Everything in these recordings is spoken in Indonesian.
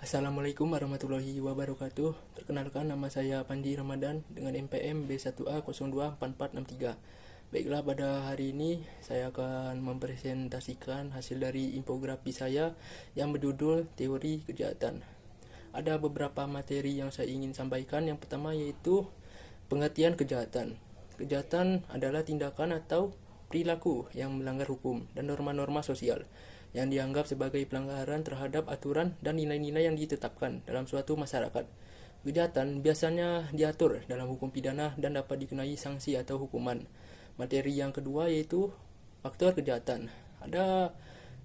Assalamualaikum warahmatullahi wabarakatuh. Perkenalkan, nama saya Pandi Ramadan dengan NPM B1A024463. Baiklah, pada hari ini saya akan mempresentasikan hasil dari infografi saya yang berjudul Teori Kejahatan. Ada beberapa materi yang saya ingin sampaikan. Yang pertama yaitu pengertian kejahatan. Kejahatan adalah tindakan atau perilaku yang melanggar hukum dan norma-norma sosial yang dianggap sebagai pelanggaran terhadap aturan dan nilai-nilai yang ditetapkan dalam suatu masyarakat. Kejahatan biasanya diatur dalam hukum pidana dan dapat dikenai sanksi atau hukuman. Materi yang kedua yaitu faktor kejahatan. Ada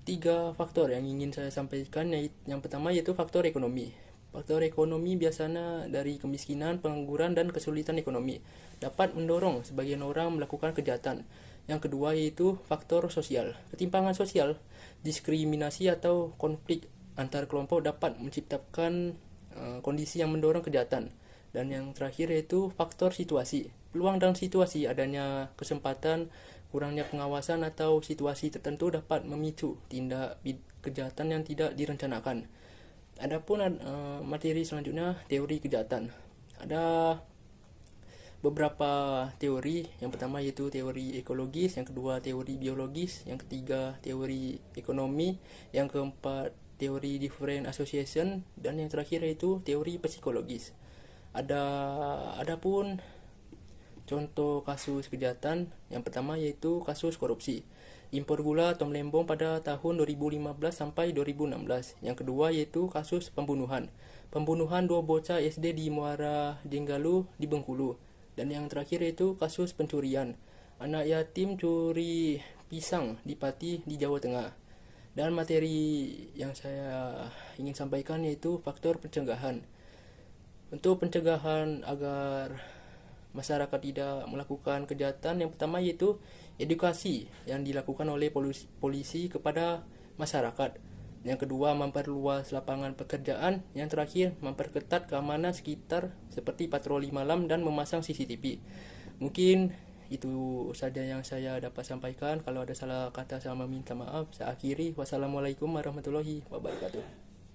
3 faktor yang ingin saya sampaikan. Yang pertama yaitu faktor ekonomi. Faktor ekonomi biasanya dari kemiskinan, pengangguran, dan kesulitan ekonomi dapat mendorong sebagian orang melakukan kejahatan. Yang kedua yaitu faktor sosial. Ketimpangan sosial, diskriminasi atau konflik antar kelompok dapat menciptakan kondisi yang mendorong kejahatan. Dan yang terakhir yaitu faktor situasi. Peluang dan situasi, adanya kesempatan, kurangnya pengawasan atau situasi tertentu dapat memicu tindak kejahatan yang tidak direncanakan. Adapun materi selanjutnya teori kejahatan. Ada beberapa teori. Yang pertama yaitu teori ekologis, yang kedua teori biologis, yang ketiga teori ekonomi, yang keempat teori different association, dan yang terakhir yaitu teori psikologis. Adapun contoh kasus kejahatan, yang pertama yaitu kasus korupsi impor gula atau melembong pada tahun 2015 sampai 2016. Yang kedua yaitu kasus pembunuhan 2 bocah SD di Muara Jenggalu di Bengkulu. Dan yang terakhir yaitu kasus pencurian anak yatim curi pisang di Pati di Jawa Tengah. Dan materi yang saya ingin sampaikan yaitu faktor pencegahan. Untuk pencegahan agar masyarakat tidak melakukan kejahatan, yang pertama yaitu edukasi yang dilakukan oleh polisi kepada masyarakat. Yang kedua, memperluas lapangan pekerjaan. Yang terakhir, memperketat keamanan sekitar seperti patroli malam dan memasang CCTV. Mungkin itu saja yang saya dapat sampaikan. Kalau ada salah kata, saya meminta maaf. Saya akhiri. Wassalamualaikum warahmatullahi wabarakatuh.